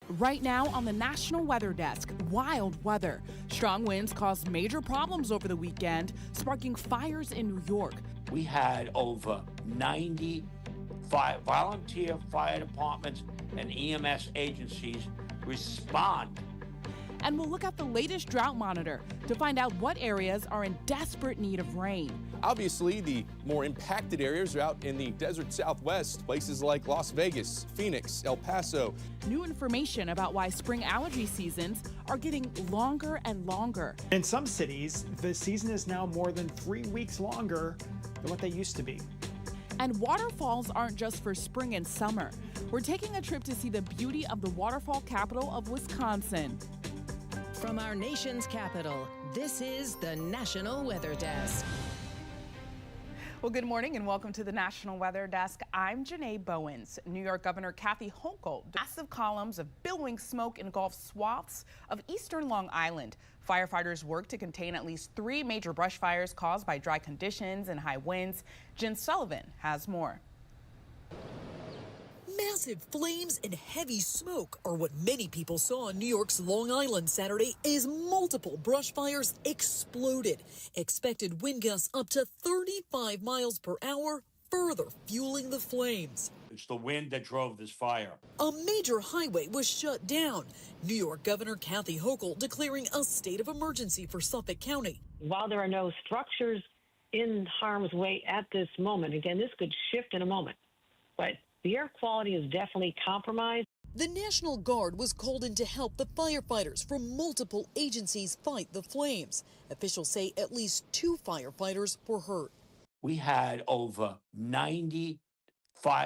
Right now on the National Weather Desk, wild weather. Strong winds caused major problems over the weekend, sparking fires in New York. We had over 90 volunteer fire departments and EMS agencies respond. And we'll look at the latest drought monitor to find out what areas are in desperate need of rain. Obviously, the more impacted areas are out in the desert Southwest, places like Las Vegas, Phoenix, El Paso. New information about why spring allergy seasons are getting longer and longer. In some cities, the season is now more than 3 weeks longer than what they used to be. And waterfalls aren't just for spring and summer. We're taking a trip to see the beauty of the waterfall capital of Wisconsin. From our nation's capital, this is the National Weather Desk. Well, good morning and welcome to the National Weather Desk. I'm Janae Bowens. New York Governor Kathy Hochul, massive columns of billowing smoke engulf swaths of eastern Long Island. Firefighters work to contain at least 3 major brush fires caused by dry conditions and high winds. Jen Sullivan has more. Massive flames and heavy smoke are what many people saw on New York's Long Island Saturday as multiple brush fires exploded. Expected wind gusts up to 35 miles per hour, further fueling the flames. It's the wind that drove this fire. A major highway was shut down. New York Governor Kathy Hochul declaring a state of emergency for Suffolk County. While there are no structures in harm's way at this moment, again, this could shift in a moment, but the air quality is definitely compromised. The National Guard was called in to help the firefighters from multiple agencies fight the flames. Officials say at least 2 firefighters were hurt. We had over 90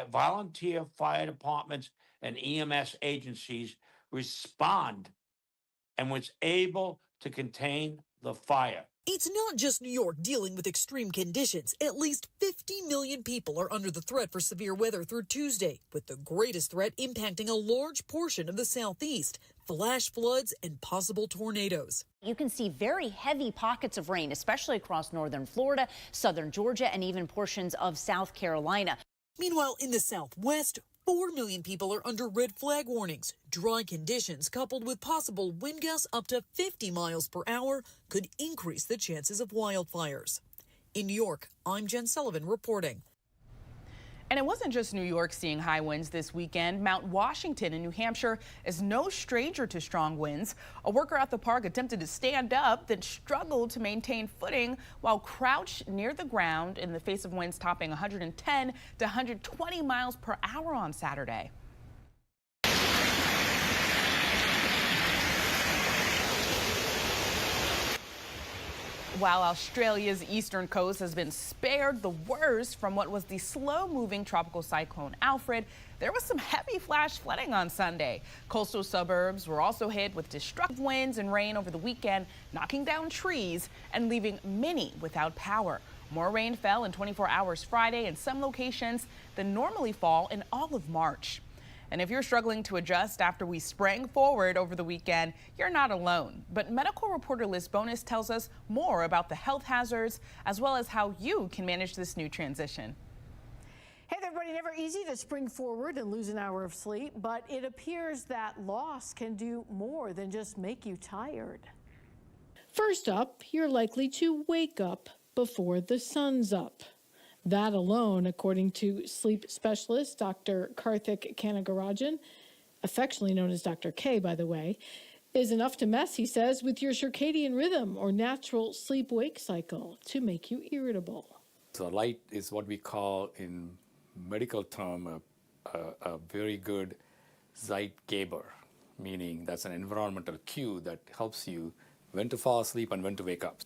volunteer fire departments and EMS agencies respond and was able to contain the fire. It's not just New York dealing with extreme conditions. At least 50 million people are under the threat for severe weather through Tuesday, with the greatest threat impacting a large portion of the Southeast, flash floods and possible tornadoes. You can see very heavy pockets of rain, especially across northern Florida, southern Georgia, and even portions of South Carolina. Meanwhile, in the Southwest, 4 million people are under red flag warnings. Dry conditions coupled with possible wind gusts up to 50 miles per hour could increase the chances of wildfires. In New York, I'm Jen Sullivan reporting. And it wasn't just New York seeing high winds this weekend. Mount Washington in New Hampshire is no stranger to strong winds. A worker at the park attempted to stand up, then struggled to maintain footing while crouched near the ground in the face of winds topping 110 to 120 miles per hour on Saturday. While Australia's eastern coast has been spared the worst from what was the slow-moving tropical cyclone Alfred, there was some heavy flash flooding on Sunday. Coastal suburbs were also hit with destructive winds and rain over the weekend, knocking down trees and leaving many without power. More rain fell in 24 hours Friday in some locations than normally fall in all of March. And if you're struggling to adjust after we sprang forward over the weekend, you're not alone. But medical reporter Liz Bonus tells us more about the health hazards as well as how you can manage this new transition. Hey there, everybody. Never easy to spring forward and lose an hour of sleep, but it appears that loss can do more than just make you tired. First up, you're likely to wake up before the sun's up. That alone, according to sleep specialist Dr. Karthik Kanagarajan, affectionately known as Dr. K, by the way, is enough to mess, he says, with your circadian rhythm or natural sleep-wake cycle to make you irritable. So light is what we call in medical term a very good Zeitgeber, meaning that's an environmental cue that helps you when to fall asleep and when to wake up.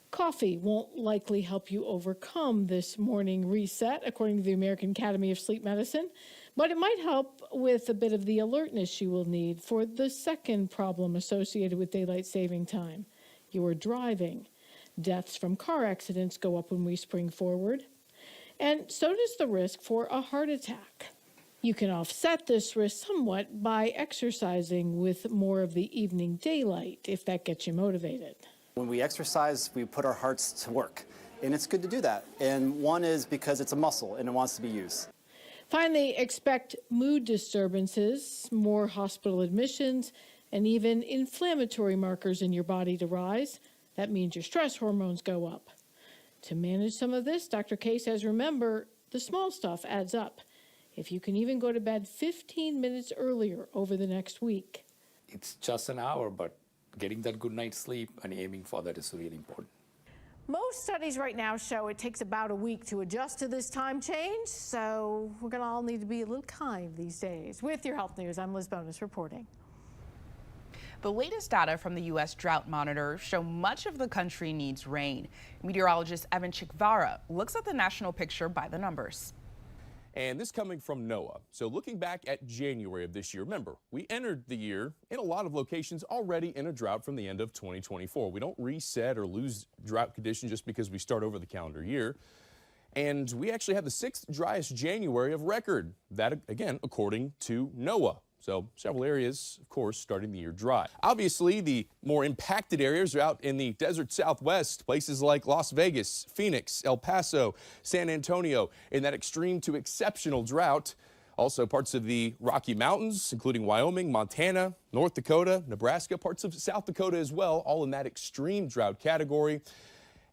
Coffee won't likely help you overcome this morning reset, according to the American Academy of Sleep Medicine, but it might help with a bit of the alertness you will need for the second problem associated with daylight saving time. Your driving. Deaths from car accidents go up when we spring forward, and so does the risk for a heart attack. You can offset this risk somewhat by exercising with more of the evening daylight, if that gets you motivated. When we exercise, we put our hearts to work, and it's good to do that. And one is because it's a muscle and it wants to be used. Finally, expect mood disturbances, more hospital admissions, and even inflammatory markers in your body to rise. That means your stress hormones go up. To manage some of this, Dr. K says, remember, the small stuff adds up. If you can even go to bed 15 minutes earlier over the next week. It's just an hour, but getting that good night's sleep and aiming for that is really important. Most studies right now show it takes about a week to adjust to this time change, so we're going to all need to be a little kind these days. With your health news, I'm Liz Bonus reporting. The latest data from the U.S. Drought Monitor show much of the country needs rain. Meteorologist Evan Chikvara looks at the national picture by the numbers. And this coming from NOAA. So looking back at January of this year, remember, we entered the year in a lot of locations already in a drought from the end of 2024. We don't reset or lose drought conditions just because we start over the calendar year. And we actually had the 6th driest January of record. That, again, according to NOAA. So several areas, of course, starting the year dry. Obviously, the more impacted areas are out in the desert Southwest, places like Las Vegas, Phoenix, El Paso, San Antonio, in that extreme to exceptional drought. Also parts of the Rocky Mountains, including Wyoming, Montana, North Dakota, Nebraska, parts of South Dakota as well, all in that extreme drought category.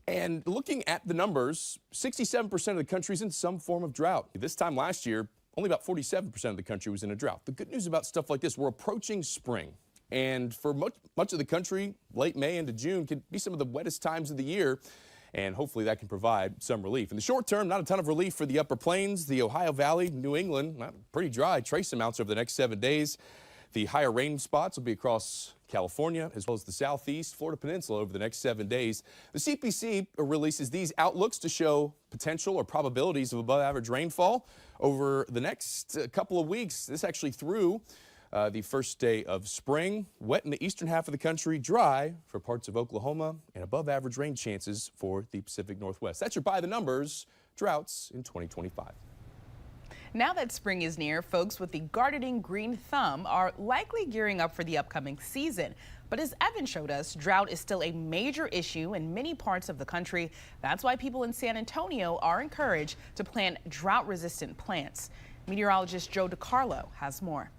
And looking at the numbers, 67% of the country is in some form of drought. This time last year, only about 47% of the country was in a drought. The good news about stuff like this, we're approaching spring. And for much of the country, late May into June can be some of the wettest times of the year. And hopefully that can provide some relief. In the short term, not a ton of relief for the upper plains, the Ohio Valley, New England, pretty dry, trace amounts over the next 7 days. The higher rain spots will be across California, as well as the southeast, Florida Peninsula over the next 7 days. The CPC releases these outlooks to show potential or probabilities of above average rainfall over the next couple of weeks. This actually through the first day of spring. Wet in the eastern half of the country, dry for parts of Oklahoma, and above average rain chances for the Pacific Northwest. That's your by the numbers droughts in 2025. Now that spring is near, folks with the gardening green thumb are likely gearing up for the upcoming season. But as Evan showed us, drought is still a major issue in many parts of the country. That's why people in San Antonio are encouraged to plant drought-resistant plants. Meteorologist Joe DiCarlo has more.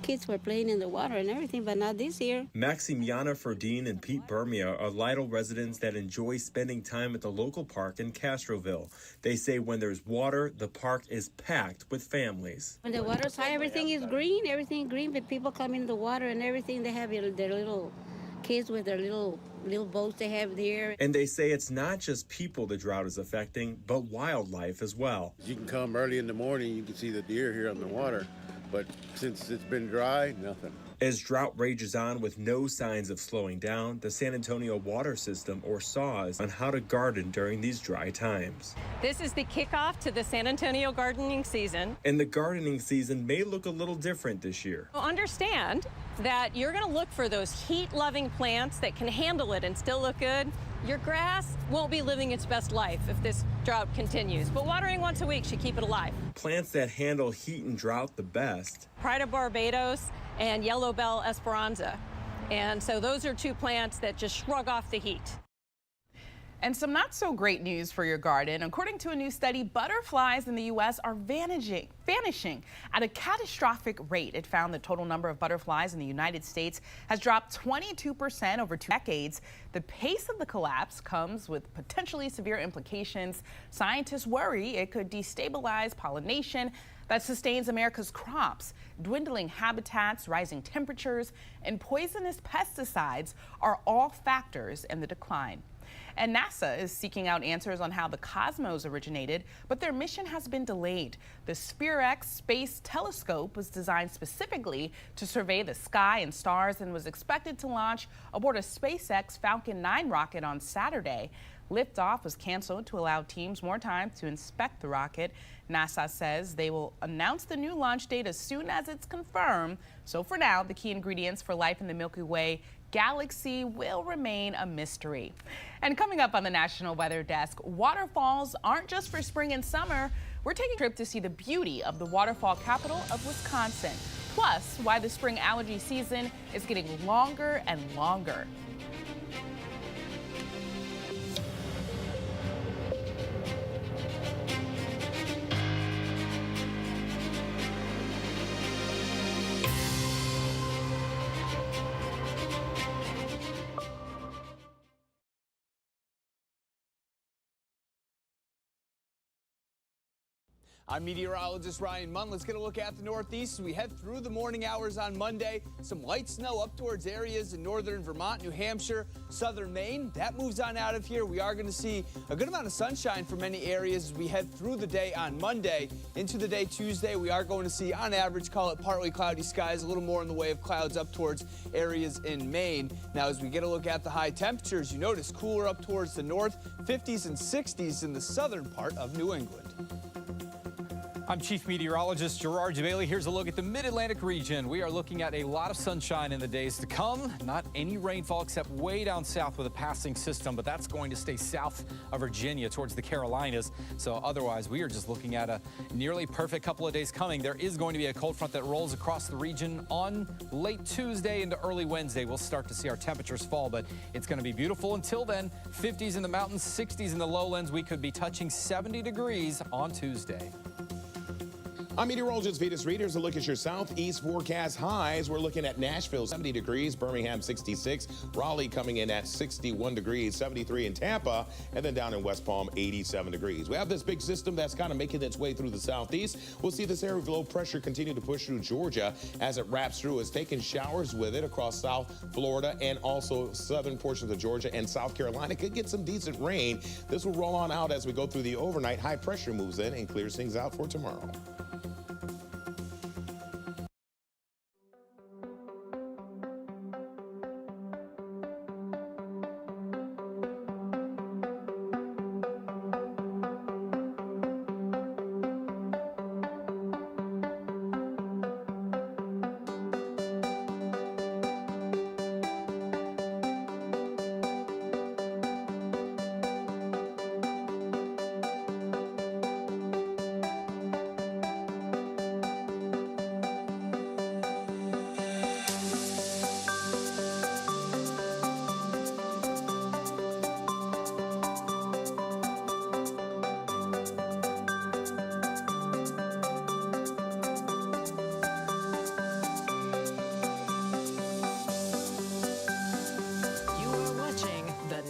Kids were playing in the water and everything, but not this year. Maximiana Ferdine and Pete Bermia are Lytle residents that enjoy spending time at the local park in Castroville. They say when there's water, the park is packed with families. When the water's high, everything is green, but people come in the water and everything. They have their little kids with their little boats they have there. And they say it's not just people the drought is affecting, but wildlife as well. You can come early in the morning, you can see the deer here on the water. But since it's been dry, nothing. As drought rages on with no signs of slowing down, the San Antonio Water System, or SAWS, on how to garden during these dry times. This is the kickoff to the San Antonio gardening season. And the gardening season may look a little different this year. Well, understand that you're going to look for those heat-loving plants that can handle it and still look good. Your grass won't be living its best life if this drought continues, but watering once a week should keep it alive. Plants that handle heat and drought the best. Pride of Barbados and Yellow Bell Esperanza. And so those are two plants that just shrug off the heat. And some not so great news for your garden. According to a new study, butterflies in the U.S. are vanishing at a catastrophic rate. It found the total number of butterflies in the United States has dropped 22% over 2 decades. The pace of the collapse comes with potentially severe implications. Scientists worry it could destabilize pollination that sustains America's crops. Dwindling habitats, rising temperatures, and poisonous pesticides are all factors in the decline. And NASA is seeking out answers on how the cosmos originated, but their mission has been delayed. The SPEAR-X space telescope was designed specifically to survey the sky and stars and was expected to launch aboard a SpaceX Falcon 9 rocket on Saturday. Liftoff was canceled to allow teams more time to inspect the rocket. NASA says they will announce the new launch date as soon as it's confirmed. So for now, the key ingredients for life in the Milky Way galaxy will remain a mystery. And coming up on the National Weather Desk, waterfalls aren't just for spring and summer. We're taking a trip to see the beauty of the waterfall capital of Wisconsin. Plus, why the spring allergy season is getting longer and longer. I'm meteorologist Ryan Munn. Let's get a look at the Northeast as we head through the morning hours on Monday. Some light snow up towards areas in northern Vermont, New Hampshire, southern Maine. That moves on out of here. We are going to see a good amount of sunshine for many areas as we head through the day on Monday. Into the day Tuesday, we are going to see, on average, call it partly cloudy skies, a little more in the way of clouds up towards areas in Maine. Now, as we get a look at the high temperatures, you notice cooler up towards the north, 50s and 60s in the southern part of New England. I'm Chief Meteorologist Gerard Bailey. Here's a look at the Mid-Atlantic region. We are looking at a lot of sunshine in the days to come. Not any rainfall except way down south with a passing system, but that's going to stay south of Virginia towards the Carolinas. So otherwise, we are just looking at a nearly perfect couple of days coming. There is going to be a cold front that rolls across the region on late Tuesday into early Wednesday. We'll start to see our temperatures fall, but it's going to be beautiful until then. 50s in the mountains, 60s in the lowlands. We could be touching 70 degrees on Tuesday. I'm meteorologist Vetus Reed. Here's a look at your southeast forecast highs. We're looking at Nashville, 70 degrees, Birmingham, 66, Raleigh coming in at 61 degrees, 73 in Tampa, and then down in West Palm, 87 degrees. We have this big system that's kind of making its way through the southeast. We'll see this area of low pressure continue to push through Georgia as it wraps through. It's taking showers with it across South Florida and also southern portions of Georgia and South Carolina. Could get some decent rain. This will roll on out as we go through the overnight. High pressure moves in and clears things out for tomorrow.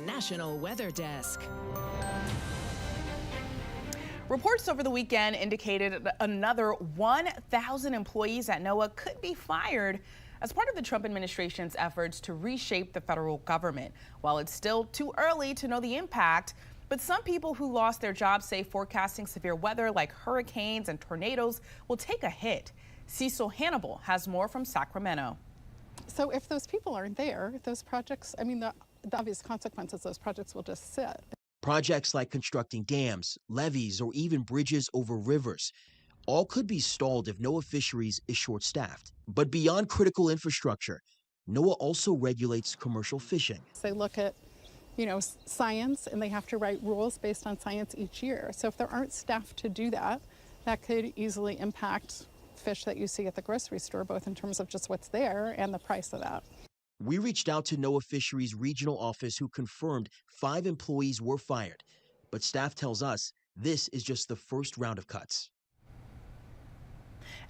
National Weather Desk. Reports over the weekend indicated another 1,000 employees at NOAA could be fired as part of the Trump administration's efforts to reshape the federal government. While it's still too early to know the impact, but some people who lost their jobs say forecasting severe weather like hurricanes and tornadoes will take a hit. Cecil Hannibal has more from Sacramento. So if those people aren't there, those projects, I mean, the obvious consequences, those projects will just sit. Projects like constructing dams, levees, or even bridges over rivers all could be stalled if NOAA Fisheries is short-staffed. But beyond critical infrastructure, NOAA also regulates commercial fishing. They look at, science, and they have to write rules based on science each year. So if there aren't staff to do that, that could easily impact fish that you see at the grocery store, both in terms of just what's there and the price of that. We reached out to NOAA Fisheries regional office who confirmed 5 employees were fired. But staff tells us this is just the first round of cuts.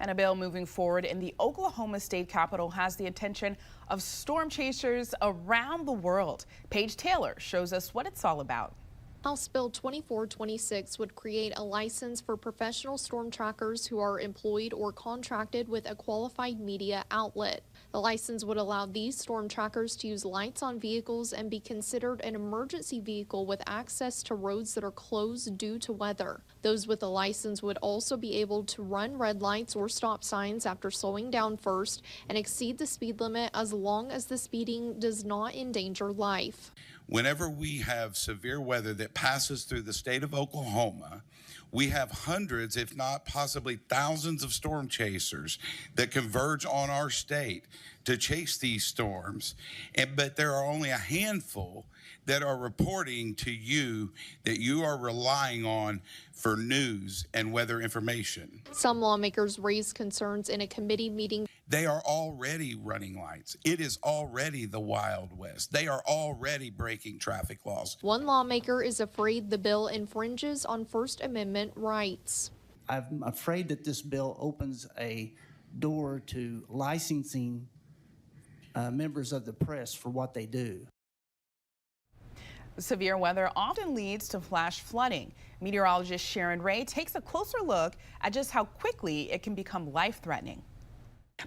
And a bill moving forward in the Oklahoma state capitol has the attention of storm chasers around the world. Paige Taylor shows us what it's all about. House Bill 2426 would create a license for professional storm trackers who are employed or contracted with a qualified media outlet. The license would allow these storm trackers to use lights on vehicles and be considered an emergency vehicle with access to roads that are closed due to weather. Those with a license would also be able to run red lights or stop signs after slowing down first and exceed the speed limit as long as the speeding does not endanger life. Whenever we have severe weather that passes through the state of Oklahoma, we have hundreds, if not possibly thousands of storm chasers that converge on our state to chase these storms. But there are only a handful that are reporting to you that you are relying on for news and weather information. Some lawmakers raised concerns in a committee meeting. They are already running lights. It is already the Wild West. They are already breaking traffic laws. One lawmaker is afraid the bill infringes on First Amendment rights. I'm afraid that this bill opens a door to licensing members of the press for what they do. Severe weather often leads to flash flooding. Meteorologist Sharon Ray takes a closer look at just how quickly it can become life-threatening.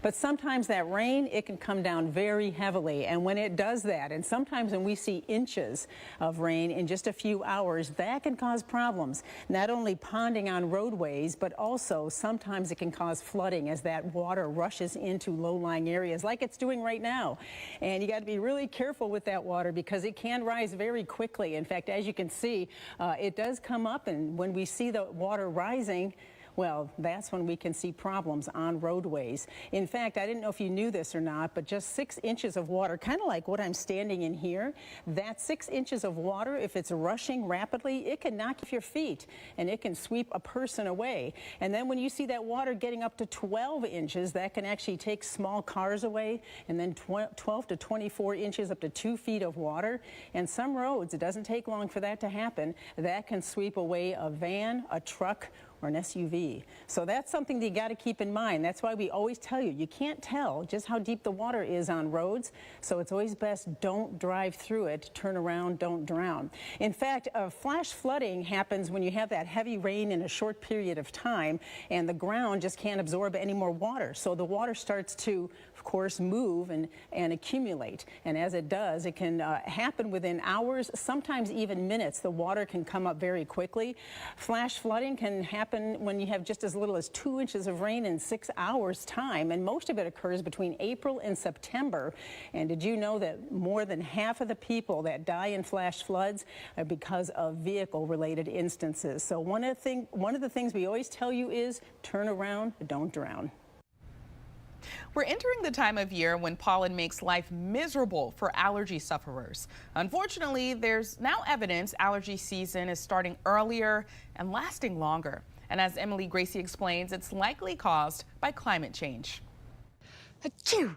But sometimes that rain, it can come down very heavily. And when it does that, and sometimes when we see inches of rain in just a few hours, that can cause problems. Not only ponding on roadways, but also sometimes it can cause flooding as that water rushes into low-lying areas like it's doing right now. And you got to be really careful with that water because it can rise very quickly. In fact, as you can see, it does come up, and when we see the water rising, well, that's when we can see problems on roadways. In fact, I didn't know if you knew this or not, but just 6 inches of water, kind of like what I'm standing in here, that 6 inches of water, if it's rushing rapidly, it can knock off your feet and it can sweep a person away. And then when you see that water getting up to 12 inches, that can actually take small cars away, and then 12 to 24 inches up to 2 feet of water. And some roads, it doesn't take long for that to happen. That can sweep away a van, a truck, or an SUV. So that's something that you got to keep in mind. That's why we always tell you, you can't tell just how deep the water is on roads. So it's always best don't drive through it, turn around, don't drown. In fact, flash flooding happens when you have that heavy rain in a short period of time and the ground just can't absorb any more water. So the water starts to, of course, move and accumulate. And as it does, it can happen within hours, sometimes even minutes. The water can come up very quickly. Flash flooding can happen when you have just as little as 2 inches of rain in 6 hours time, and most of it occurs between April and September. And did you know that more than half of the people that die in flash floods are because of vehicle-related instances? So one of the things we always tell you is turn around, but don't drown. We're entering the time of year when pollen makes life miserable for allergy sufferers. Unfortunately, there's now evidence allergy season is starting earlier and lasting longer. And as Emily Gracie explains, it's likely caused by climate change. Achoo!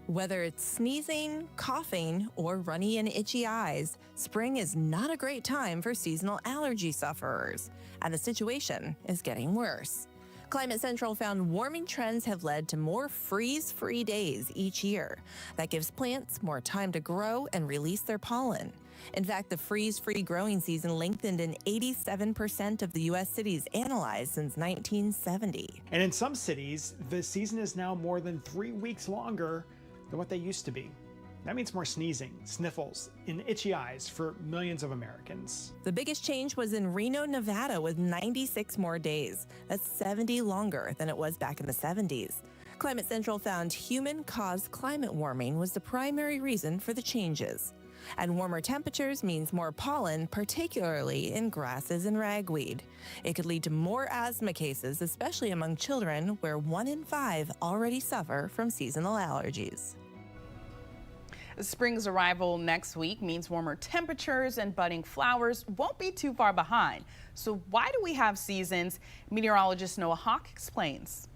Whether it's sneezing, coughing, or runny and itchy eyes, spring is not a great time for seasonal allergy sufferers, and the situation is getting worse. Climate Central found warming trends have led to more freeze-free days each year. That gives plants more time to grow and release their pollen. In fact, the freeze-free growing season lengthened in 87% of the U.S. cities analyzed since 1970. And in some cities, the season is now more than 3 weeks longer than what they used to be. That means more sneezing, sniffles, and itchy eyes for millions of Americans. The biggest change was in Reno, Nevada, with 96 more days. That's 70 longer than it was back in the 70s. Climate Central found human-caused climate warming was the primary reason for the changes. And warmer temperatures means more pollen, particularly in grasses and ragweed. It could lead to more asthma cases, especially among children, where 1 in 5 already suffer from seasonal allergies. Spring's arrival next week means warmer temperatures and budding flowers won't be too far behind. So why do we have seasons? Meteorologist NOAA Hawk explains.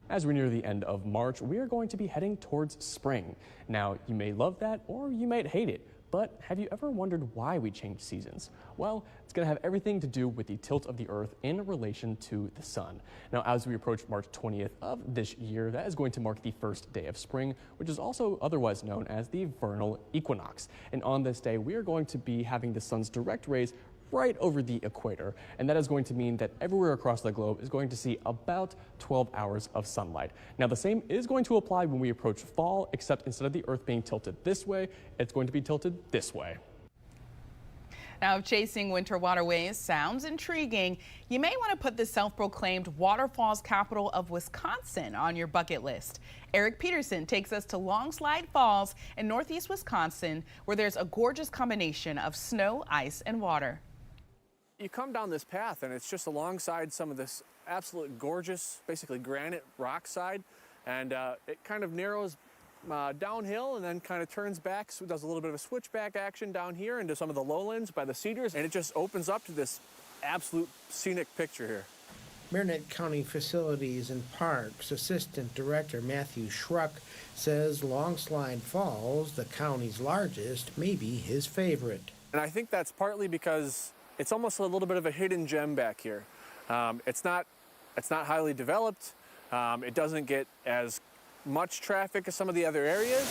As we near the end of March, we are going to be heading towards spring. Now, you may love that or you might hate it, but have you ever wondered why we change seasons? Well, it's going to have everything to do with the tilt of the Earth in relation to the sun. Now, as we approach March 20th of this year, that is going to mark the first day of spring, which is also otherwise known as the vernal equinox. And on this day, we are going to be having the sun's direct rays right over the equator, and that is going to mean that everywhere across the globe is going to see about 12 hours of sunlight. Now, the same is going to apply when we approach fall, except instead of the Earth being tilted this way, it's going to be tilted this way. Now, if chasing winter waterways sounds intriguing, you may want to put the self-proclaimed waterfalls capital of Wisconsin on your bucket list. Eric Peterson takes us to Longslide Falls in northeast Wisconsin, where there's a gorgeous combination of snow, ice, and water. You come down this path and it's just alongside some of this absolute gorgeous, basically granite rock side, and it kind of narrows downhill and then kind of turns back, so it does a little bit of a switchback action down here into some of the lowlands by the cedars, and it just opens up to this absolute scenic picture here. Marinette County Facilities and Parks Assistant Director Matthew Schruck says Longslide Falls, the county's largest, may be his favorite. And I think that's partly because it's almost a little bit of a hidden gem back here. It's not highly developed. It doesn't get as much traffic as some of the other areas.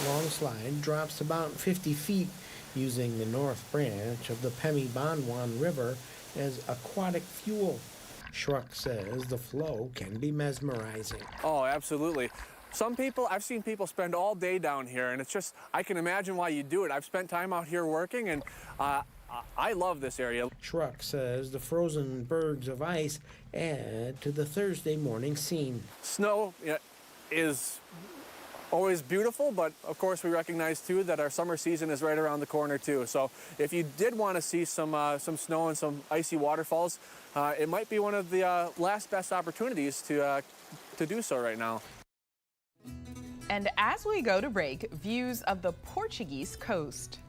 Longslide drops about 50 feet using the north branch of the Pemi-Bonwan River as aquatic fuel. Schruck says the flow can be mesmerizing. Oh, absolutely. I've seen people spend all day down here, and it's just, I can imagine why you do it. I've spent time out here working, and I love this area. Schruck says the frozen bergs of ice add to the Thursday morning scene. Snow is always beautiful, but of course we recognize too that our summer season is right around the corner too. So if you did want to see some snow and some icy waterfalls, it might be one of the last best opportunities to do so right now. And as we go to break, views of the Portuguese coast.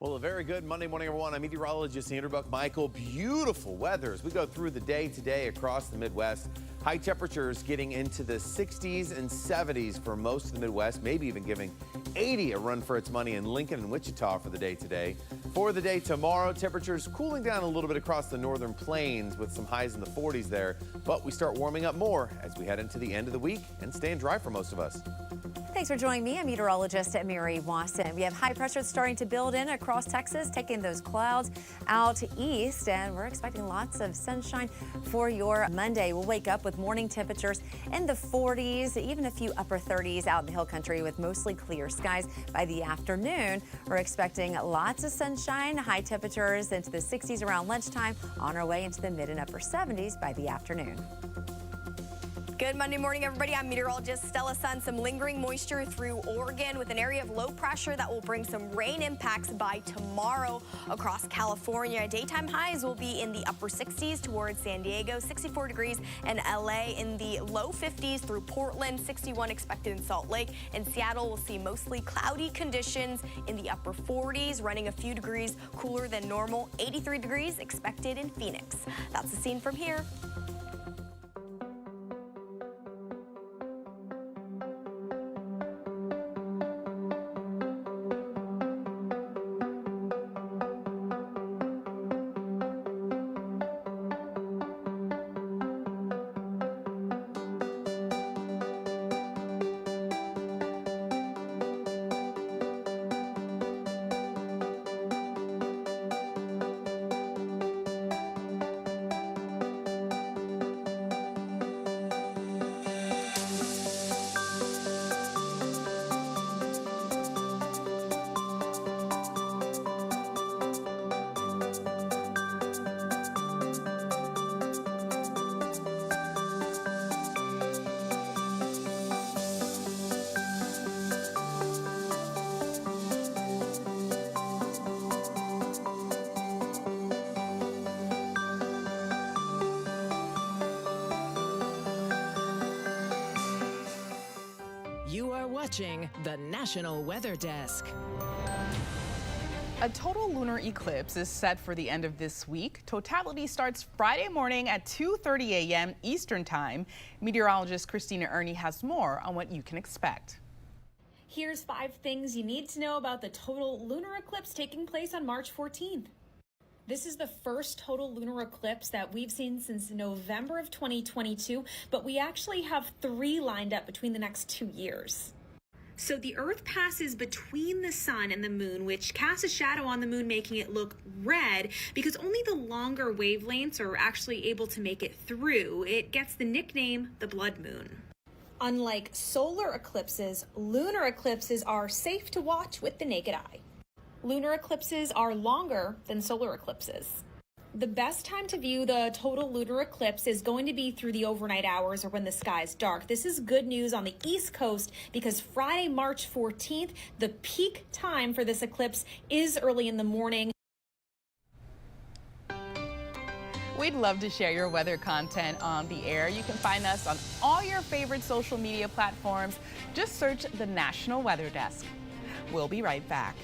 Well, a very good Monday morning, everyone. I'm meteorologist Andrew Buck-Michael. Beautiful weather as we go through the day today across the Midwest. High temperatures getting into the 60s and 70s for most of the Midwest, maybe even giving 80 a run for its money in Lincoln and Wichita for the day today. For the day tomorrow, temperatures cooling down a little bit across the northern plains with some highs in the 40s there, but we start warming up more as we head into the end of the week and staying dry for most of us. Thanks for joining me. I'm meteorologist Mary Wasson. We have high pressure starting to build in across Texas, taking those clouds out east, and we're expecting lots of sunshine for your Monday. We'll wake up with morning temperatures in the 40s, even a few upper 30s out in the hill country with mostly clear skies. By the afternoon, we're expecting lots of sunshine, high temperatures into the 60s around lunchtime, on our way into the mid and upper 70s by the afternoon. Good Monday morning, everybody. I'm meteorologist Stella Sun. Some lingering moisture through Oregon with an area of low pressure that will bring some rain impacts by tomorrow across California. Daytime highs will be in the upper 60s towards San Diego, 64 degrees, and LA in the low 50s through Portland, 61 expected in Salt Lake. And Seattle will see mostly cloudy conditions in the upper 40s, running a few degrees cooler than normal, 83 degrees expected in Phoenix. That's the scene from here. You are watching the National Weather Desk. A total lunar eclipse is set for the end of this week. Totality starts Friday morning at 2:30 a.m. Eastern Time. Meteorologist Christina Ernie has more on what you can expect. Here's 5 things you need to know about the total lunar eclipse taking place on March 14th. This is the first total lunar eclipse that we've seen since November of 2022, but we actually have 3 lined up between the next 2 years. So the Earth passes between the sun and the moon, which casts a shadow on the moon, making it look red because only the longer wavelengths are actually able to make it through. It gets the nickname the blood moon. Unlike solar eclipses, lunar eclipses are safe to watch with the naked eye. Lunar eclipses are longer than solar eclipses. The best time to view the total lunar eclipse is going to be through the overnight hours or when the sky is dark. This is good news on the East Coast because Friday, March 14th, the peak time for this eclipse is early in the morning. We'd love to share your weather content on the air. You can find us on all your favorite social media platforms. Just search the National Weather Desk. We'll be right back.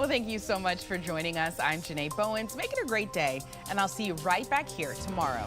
Well, thank you so much for joining us. I'm Janae Bowens. Make it a great day, and I'll see you right back here tomorrow.